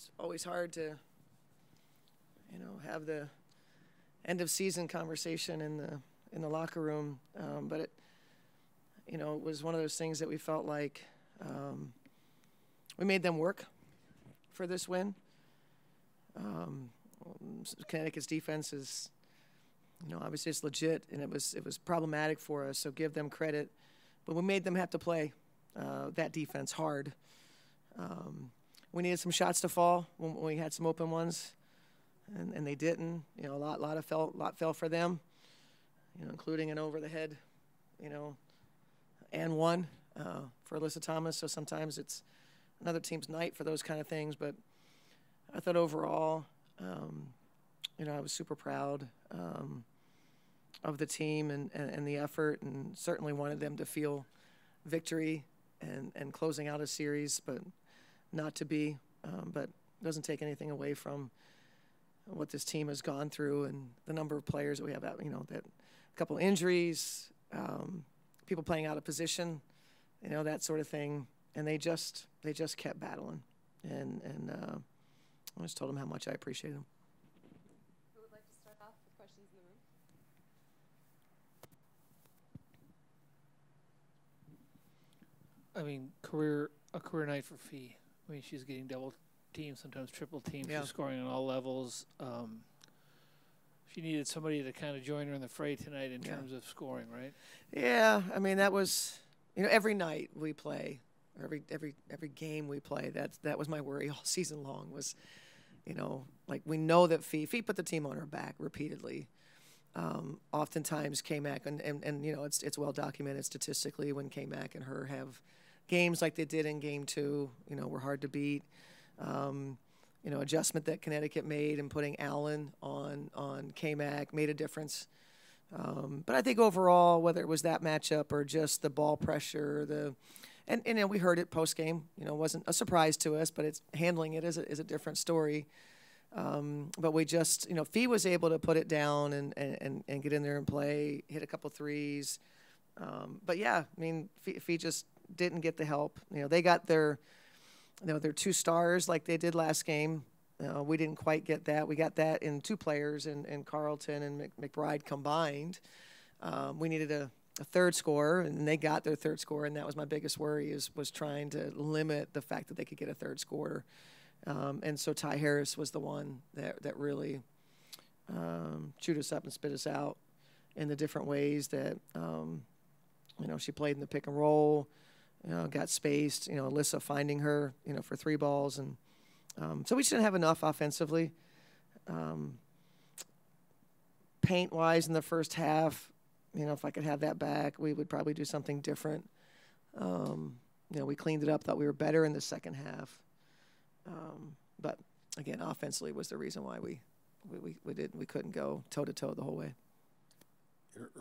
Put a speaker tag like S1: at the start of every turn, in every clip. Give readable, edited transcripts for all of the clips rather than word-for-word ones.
S1: it's always hard to, have the end of season conversation in the locker room. But it was one of those things that we felt like we made them work for this win. Connecticut's defense is, obviously it's legit, and it was problematic for us, so give them credit. But we made them have to play that defense hard. We needed some shots to fall when we had some open ones, and they didn't. A lot fell for them, including an over the head, and one for Alyssa Thomas. So sometimes it's another team's night for those kind of things. But I thought overall, I was super proud of the team and the effort, and certainly wanted them to feel victory and closing out a series, but not to be. But it doesn't take anything away from what this team has gone through and the number of players that we have out, that a couple injuries, people playing out of position, that sort of thing. And they just kept battling. And I just told them how much I appreciate them.
S2: Who would like to start off with questions in the room?
S3: I mean, a career night for Fee. I mean, she's getting double teamed, sometimes triple teamed.
S1: Yeah.
S3: She's scoring on all levels. She needed somebody to kind of join her in the fray tonight in terms of scoring, right? Yeah, I mean, that was, every night we play, every game we play, that was my worry all season long was, like we know that Fee put the team on her back repeatedly. Oftentimes K-Mac, and it's well documented statistically when K-Mac and her have games like they did in game 2, were hard to beat. Adjustment that Connecticut made and putting Allen on K-Mac made a difference. But I think overall, whether it was that matchup or just the ball pressure, and we heard it post game, it wasn't a surprise to us, but it's handling it is a different story. But we just, Fee was able to put it down and get in there and play, hit a couple threes. But yeah, I mean, Fee just didn't get the help. They got their 2 stars like they did last game. We didn't quite get that. We got that in 2 players, in Carlton and McBride combined. We needed a third scorer, and they got their third scorer, and that was my biggest worry was trying to limit the fact that they could get a third scorer. And so Ty Harris was the one that really chewed us up and spit us out in the different ways that, she played in the pick and roll, got spaced, Alyssa finding her, for 3 balls. And so we just didn't have enough offensively. Paint-wise in the first half, if I could have that back, we would probably do something different. We cleaned it up, thought we were better in the second half. But, again, offensively was the reason why we couldn't go toe-to-toe the whole way.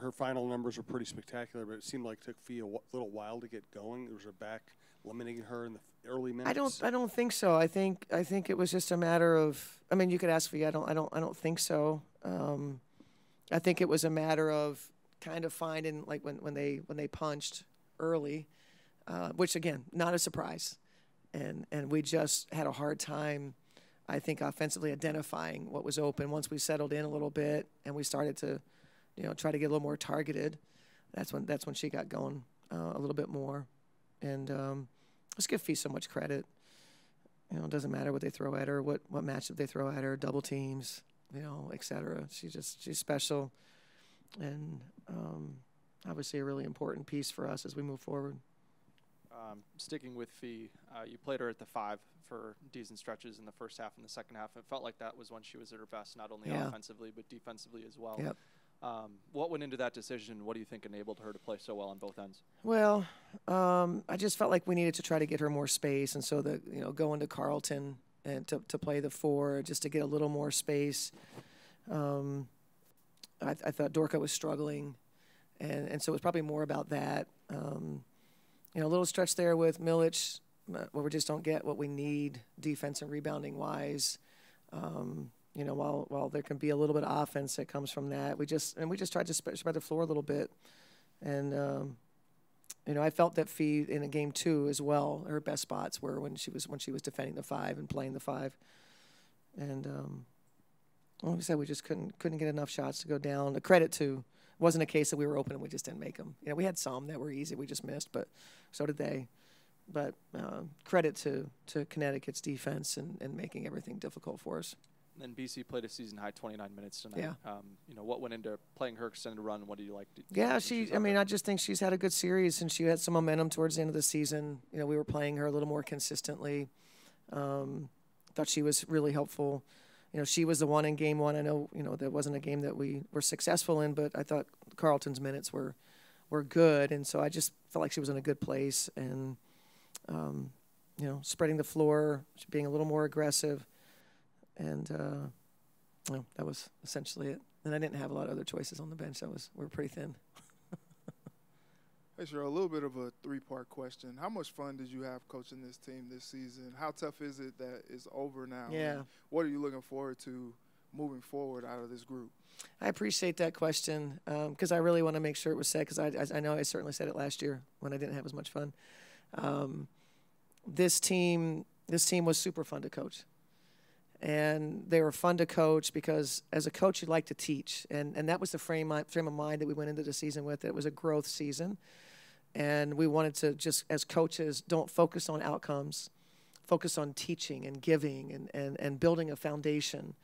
S4: Her final numbers were pretty spectacular, but it seemed like it took Fee a little while to get going. Was her back limiting her in the early minutes?
S1: I don't think so. I think it was just a matter of. I mean, you could ask Fee. I don't think so. I think it was a matter of kind of finding like when they punched early, which again not a surprise, and we just had a hard time. I think offensively identifying what was open. Once we settled in a little bit and we started to. Try to get a little more targeted. That's when she got going a little bit more. And let's give Fee so much credit. It doesn't matter what they throw at her, what matchup they throw at her, double teams, et cetera. She's special, and obviously a really important piece for us as we move forward.
S5: Sticking with Fee, you played her at the 5 for decent stretches in the first half and the second half. It felt like that was when she was at her best, not only offensively but defensively as well.
S1: Yep.
S5: What went into that decision? What do you think enabled her to play so well on both ends?
S1: Well, I just felt like we needed to try to get her more space, and so going to Carlton and to play the 4 just to get a little more space. I thought Dorka was struggling, and so it was probably more about that. A little stretch there with Milic, where we just don't get what we need defense and rebounding wise. While there can be a little bit of offense that comes from that, we just tried to spread the floor a little bit, and I felt that Fee in a game 2 as well. Her best spots were when she was defending the 5 and playing the 5. And like I said, we just couldn't get enough shots to go down. The credit to it wasn't a case that we were open and we just didn't make them. We had some that were easy, we just missed, but so did they. But credit to Connecticut's defense and making everything difficult for us.
S5: And BC played a season-high 29 minutes tonight.
S1: Yeah.
S5: What went into playing her extended run? What do you like?
S1: Yeah, I just think she's had a good series, and she had some momentum towards the end of the season. We were playing her a little more consistently. Thought she was really helpful. She was the one in game 1. I know, that wasn't a game that we were successful in, but I thought Carleton's minutes were good, and so I just felt like she was in a good place and, spreading the floor, being a little more aggressive. And that was essentially it. And I didn't have a lot of other choices on the bench. We were pretty thin.
S6: Hey, Cheryl, a little bit of a 3-part question. How much fun did you have coaching this team this season? How tough is it that it's over now?
S1: Yeah.
S6: And what are you looking forward to moving forward out of this group?
S1: I appreciate that question because I really want to make sure it was said, because I know I certainly said it last year when I didn't have as much fun. This team was super fun to coach. And they were fun to coach because as a coach, you like to teach. And that was the frame of mind that we went into the season with. It was a growth season. And we wanted to just, as coaches, don't focus on outcomes, focus on teaching and giving and building a foundation.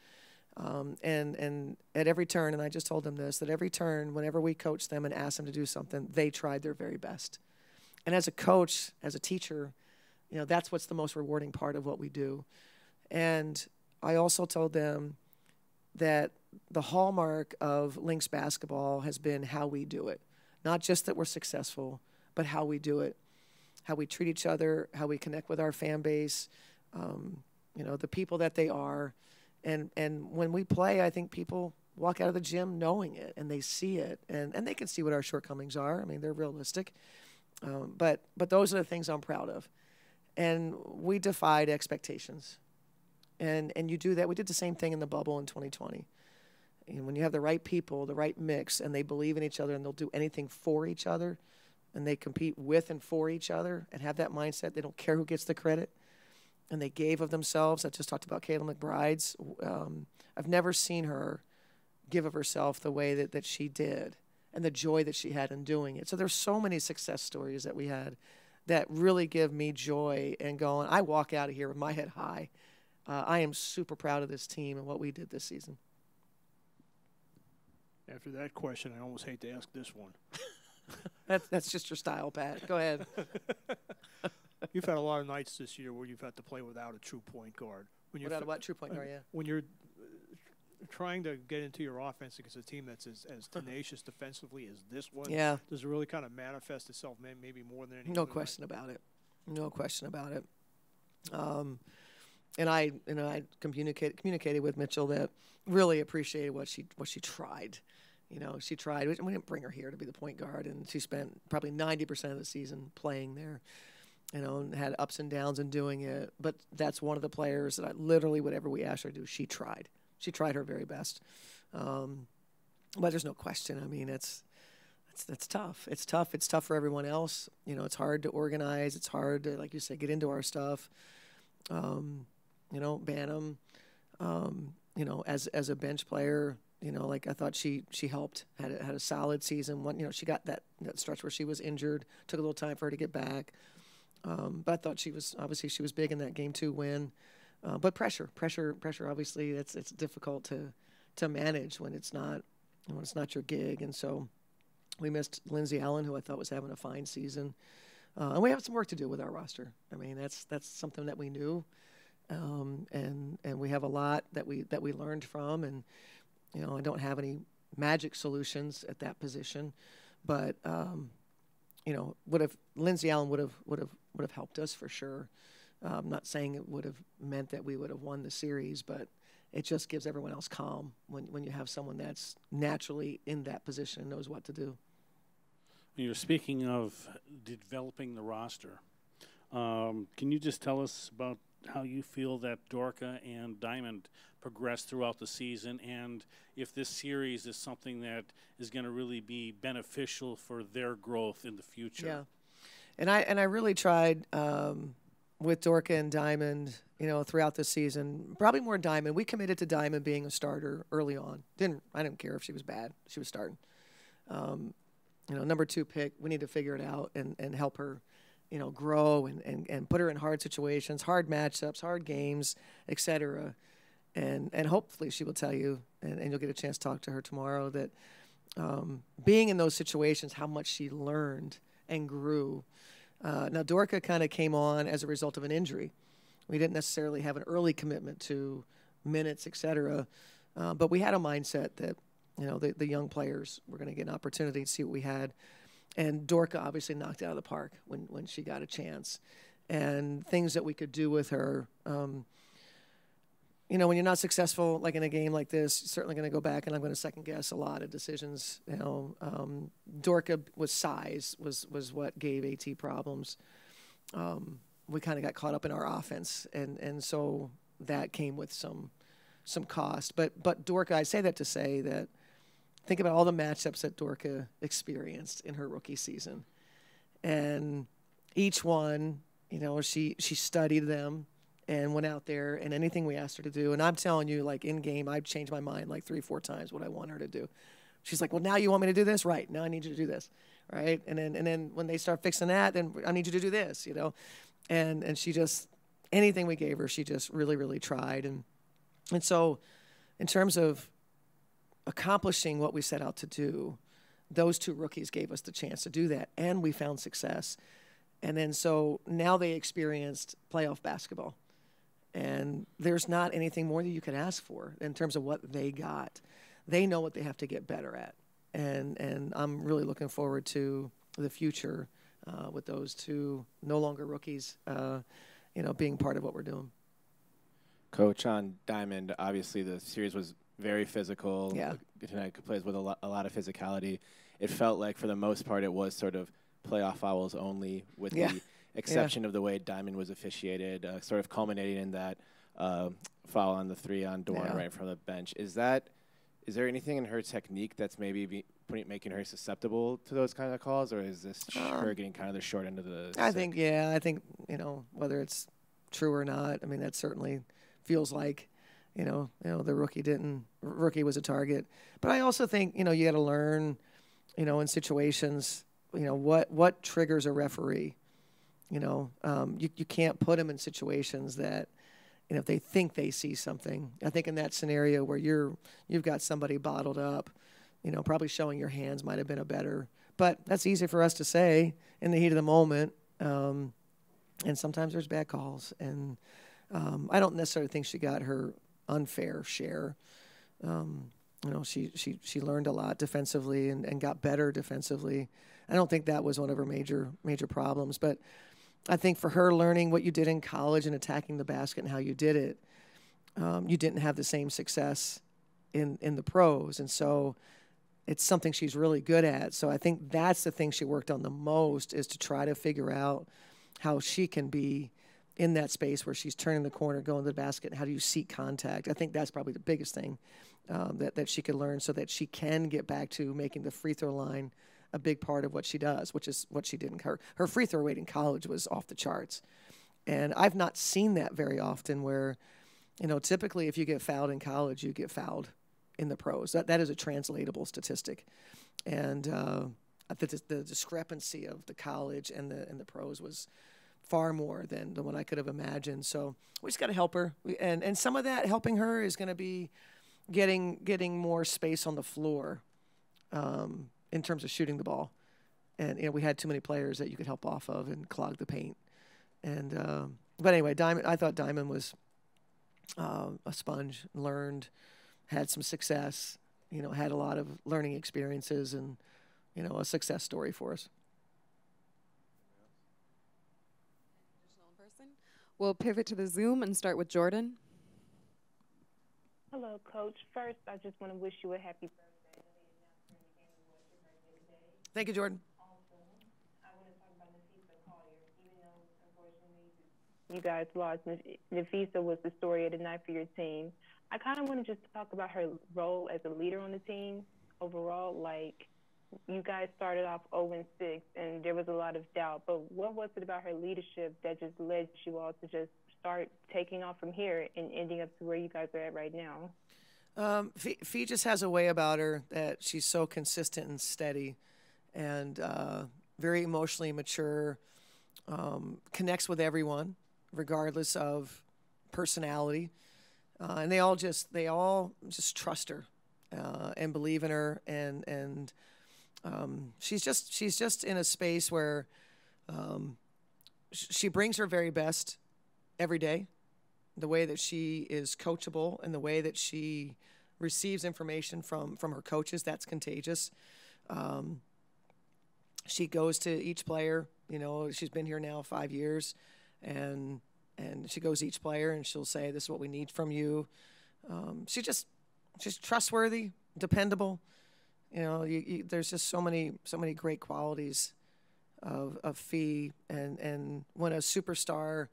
S1: And at every turn, and I just told them this, that every turn, whenever we coached them and asked them to do something, they tried their very best. And as a coach, as a teacher, that's what's the most rewarding part of what we do. And I also told them that the hallmark of Lynx basketball has been how we do it. Not just that we're successful, but how we do it, how we treat each other, how we connect with our fan base, the people that they are. And when we play, I think people walk out of the gym knowing it, and they see it, and they can see what our shortcomings are. I mean, they're realistic. But those are the things I'm proud of. And we defied expectations. And you do that. We did the same thing in the bubble in 2020. And when you have the right people, the right mix, and they believe in each other and they'll do anything for each other, and they compete with and for each other and have that mindset, they don't care who gets the credit, and they gave of themselves. I just talked about Kayla McBride's. I've never seen her give of herself the way that she did and the joy that she had in doing it. So there's so many success stories that we had that really give me joy and going, I walk out of here with my head high. I am super proud of this team and what we did this season.
S7: After that question, I almost hate to ask this one.
S1: That's just your style, Pat. Go ahead.
S7: You've had a lot of nights this year where you've had to play without a true point guard.
S1: Without a what? True point guard, yeah.
S7: When you're trying to get into your offense against a team that's as tenacious defensively as this one, does it really kind of manifest itself maybe more than anything?
S1: No question about it. No question about it. And I communicated with Mitchell that really appreciated what she tried. She tried. We didn't bring her here to be the point guard, and she spent probably 90% of the season playing there. And had ups and downs in doing it. But that's one of the players that I literally, whatever we asked her to do, she tried. She tried her very best. But there's no question. I mean, it's tough. It's tough. It's tough for everyone else. It's hard to organize. It's hard to, like you said, get into our stuff. Banham, as a bench player, like I thought she helped, had a solid season. She got that stretch where she was injured, took a little time for her to get back. But I thought she was big in that game 2 win. But pressure, obviously it's difficult to manage when it's not your gig. And so we missed Lindsay Allen, who I thought was having a fine season. And we have some work to do with our roster. I mean, that's something that we knew. And we have a lot that we learned from, and I don't have any magic solutions at that position, but Lindsay Allen would have helped us for sure. I'm not saying it would have meant that we would have won the series, but it just gives everyone else calm when you have someone that's naturally in that position and knows what to do.
S8: You're speaking of developing the roster. Can you just tell us about how you feel that Dorka and Diamond progressed throughout the season, and if this series is something that is going to really be beneficial for their growth in the future?
S3: And I really tried with Dorka and Diamond, throughout the season. Probably more Diamond. We committed to Diamond being a starter early on. I didn't care if she was bad. She was starting. Number 2 pick. We need to figure it out and help her, grow and put her in hard situations, hard matchups, hard games, etc. And hopefully she will tell you, and you'll get a chance to talk to her tomorrow, that being in those situations, how much she learned and grew. Now, Dorka kind of came on as a result of an injury. We didn't necessarily have an early commitment to minutes, et cetera, but we had a mindset that, the young players were going to get an opportunity to see what we had. And Dorka obviously knocked it out of the park when she got a chance. And things that we could do with her, when you're not successful, like in a game like this, you're certainly going to go back, and I'm going to second guess a lot of decisions. Dorka was size was what gave AT problems. We kind of got caught up in our offense, and so that came with some cost. But Dorka, I say that to say that think about all the matchups that Dorka experienced in her rookie season, and each one, she studied them and went out there, and anything we asked her to do. And I'm telling you, like in game, I've changed my mind like 3-4 times what I want her to do. She's like, well, now you want me to do this? Right. Now I need you to do this. Right. And then when they start fixing that, then I need you to do this, And she just, anything we gave her, she just really, really tried. And so in terms of accomplishing what we set out to do, those 2 rookies gave us the chance to do that, and we found success. And then so now they experienced playoff basketball. And there's not anything more that you could ask for in terms of what they got. They know what they have to get better at. And I'm really looking forward to the future with those 2 no longer rookies, being part of what we're doing.
S9: Coach, on Diamond, obviously the series was very physical.
S3: Yeah.
S9: Tonight plays with a lot of physicality. It felt like for the most part it was sort of playoff fouls only, with the exception of the way Diamond was officiated, sort of culminating in that foul on the 3 on Dorn right from the bench. Is there anything in her technique that's maybe making her susceptible to those kind of calls, or is this her getting kind of the short end of the stick?
S3: I think whether it's true or not, I mean, that certainly feels like the rookie was a target. But I also think you got to learn in situations what triggers a referee. You can't put them in situations that, if they think they see something. I think in that scenario where you've got somebody bottled up, probably showing your hands might have been a better. But that's easy for us to say in the heat of the moment. And sometimes there's bad calls. And I don't necessarily think she got her unfair share. She learned a lot defensively and got better defensively. I don't think that was one of her major problems. But I think for her, learning what you did in college and attacking the basket and how you did it, you didn't have the same success in the pros. And so it's something she's really good at. So I think that's the thing she worked on the most, is to try to figure out how she can be in that space where she's turning the corner, going to the basket. How do you seek contact? I think that's probably the biggest thing that she could learn, so that she can get back to making the free throw line a big part of what she does, which is what she did in her free throw rate in college was off the charts. And I've not seen that very often, where, typically if you get fouled in college, you get fouled in the pros. That is a translatable statistic. And the discrepancy of the college and the pros was far more than what I could have imagined. So we just got to help her. And some of that helping her is going to be getting more space on the floor in terms of shooting the ball. And, we had too many players that you could help off of and clog the paint. And but anyway, I thought Diamond was a sponge, learned, had some success, had a lot of learning experiences, and, a success story for us.
S2: We'll pivot to the Zoom and start with Jordan.
S10: Hello, Coach. First, I just want to wish you a happy birthday.
S3: Thank you, Jordan.
S10: Also, I want to talk about Nafisa Collier. Even though, unfortunately, you guys lost, Nafisa was the story of the night for your team. I kind of want to just talk about her role as a leader on the team overall. Like, you guys started off 0-6, and there was a lot of doubt. But what was it about her leadership that just led you all to just start taking off from here and ending up to where you guys are at right now?
S3: Fee just has a way about her that she's so consistent and steady, and very emotionally mature. Connects with everyone, regardless of personality, and they all just trust her and believe in her, and she's just in a space where she brings her very best every day. The way that she is coachable and the way that she receives information from her coaches, that's contagious. She goes to each player. You know, she's been here now 5 years, and she goes to each player and she'll say, "This is what we need from you." She's trustworthy, dependable. You know, there's just so many great qualities of Fee, and when a superstar,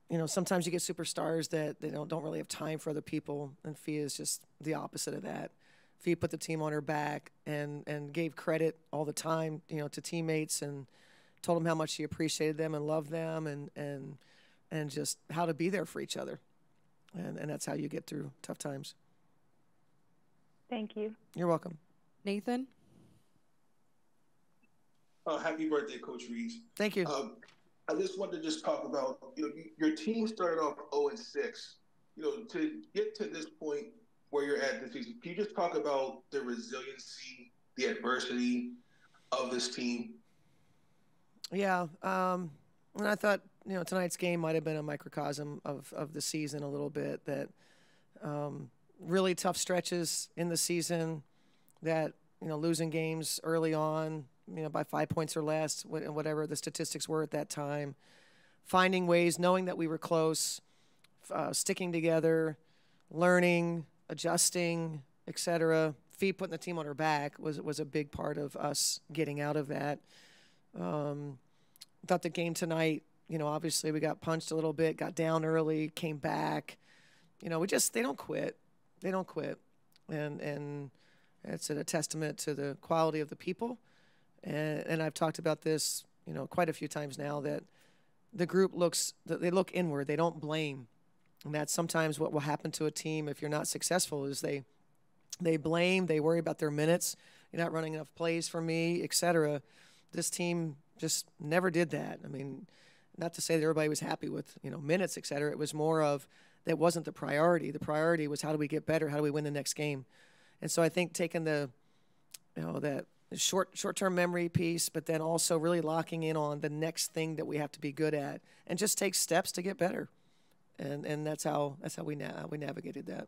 S3: you know, sometimes you get superstars that they don't really have time for other people, and Fee is just the opposite of that. Fee put the team on her back and gave credit all the time, you know, to teammates, and told them how much she appreciated them and loved them, and just how to be there for each other, and that's how you get through tough times.
S10: Thank you.
S3: You're welcome.
S2: Nathan?
S11: Happy birthday, Coach Reeves.
S3: Thank you.
S11: I just wanted to just talk about, you know, your team started off 0-6. You know, to get to this point where you're at this season, can you just talk about the resiliency, the adversity of this team?
S3: Yeah, and I thought, you know, tonight's game might have been a microcosm of the season a little bit, that really tough stretches in the season, that, you know, losing games early on, you know, by 5 points or less, whatever the statistics were at that time, finding ways, knowing that we were close, sticking together, learning, adjusting, etc. Fee putting the team on her back was a big part of us getting out of that. Thought the game tonight, you know, obviously we got punched a little bit, got down early, came back. You know, they don't quit. They don't quit. And it's a testament to the quality of the people. And I've talked about this, you know, quite a few times now, that the group they look inward. They don't blame. And that's sometimes what will happen to a team if you're not successful, is they blame, they worry about their minutes. You're not running enough plays for me, etc. This team just never did that. I mean, not to say that everybody was happy with, you know, minutes, etc. It was more of, that wasn't the priority. The priority was, how do we get better? How do we win the next game? And so I think taking the, you know, that short-term memory piece, but then also really locking in on the next thing that we have to be good at, and just take steps to get better. And that's how we navigated that.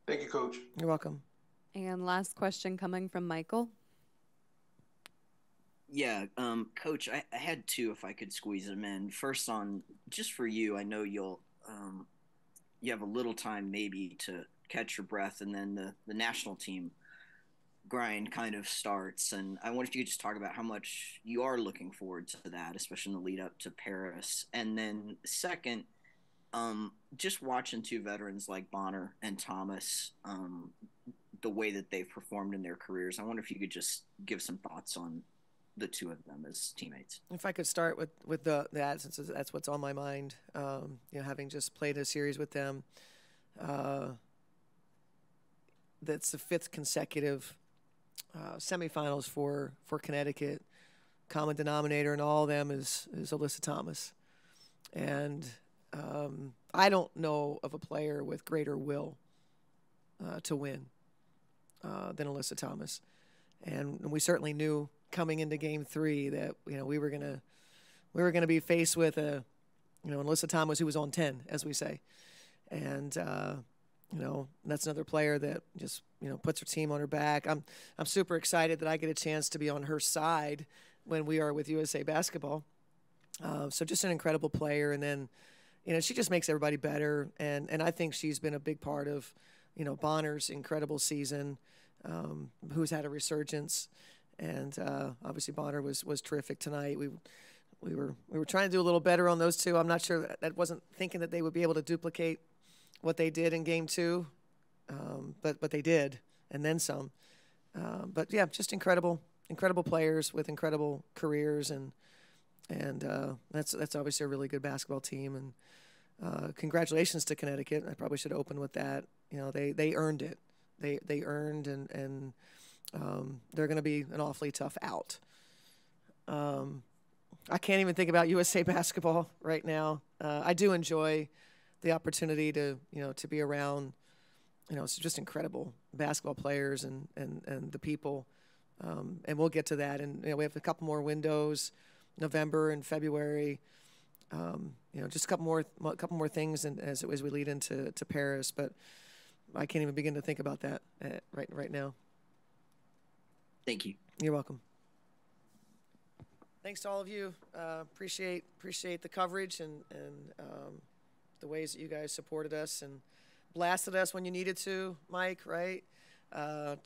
S11: Thank you, Coach.
S3: You're welcome.
S2: And last question coming from Michael.
S12: Yeah, Coach, I had two if I could squeeze them in. First, on just for you, I know you have a little time maybe to catch your breath, and then the national team grind kind of starts. And I wonder if you could just talk about how much you are looking forward to that, especially in the lead up to Paris. And then second, just watching two veterans like Bonner and Thomas, the way that they've performed in their careers, I wonder if you could just give some thoughts on the two of them as teammates.
S3: If I could start with that, since that's what's on my mind, you know, having just played a series with them, that's the 5th consecutive semifinals for Connecticut. Common denominator in all of them is Alyssa Thomas, and I don't know of a player with greater will to win than Alyssa Thomas, and we certainly knew coming into Game 3 that, you know, we were gonna be faced with Alyssa Thomas, who was on 10, as we say, and you know, that's another player that just, you know, puts her team on her back. I'm super excited that I get a chance to be on her side when we are with USA Basketball. So just an incredible player, and then, you know, she just makes everybody better, and I think she's been a big part of, you know, Bonner's incredible season, who's had a resurgence, and obviously Bonner was terrific tonight. We were trying to do a little better on those two. I'm not sure that wasn't thinking that they would be able to duplicate what they did in Game 2, but they did, and then some. But yeah, just incredible players with incredible careers, and that's obviously a really good basketball team. And congratulations to Connecticut. I probably should open with that. You know, they earned it. They earned, and they're going to be an awfully tough out. I can't even think about USA basketball right now. I do enjoy the opportunity to be around, it's just incredible basketball players and the people. And we'll get to that. And we have a couple more windows, November and February. Just a couple more things, and as we lead into Paris. But I can't even begin to think about that right now.
S12: Thank you.
S3: You're welcome. Thanks to all of you. Appreciate the coverage and the ways that you guys supported us and blasted us when you needed to, Mike, right?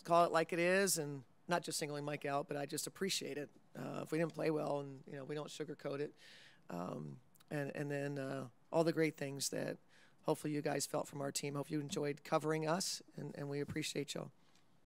S3: Call it like it is, and not just singling Mike out, but I just appreciate it. If we didn't play well, and we don't sugarcoat it, and then all the great things that hopefully you guys felt from our team. Hope you enjoyed covering us, and we appreciate y'all.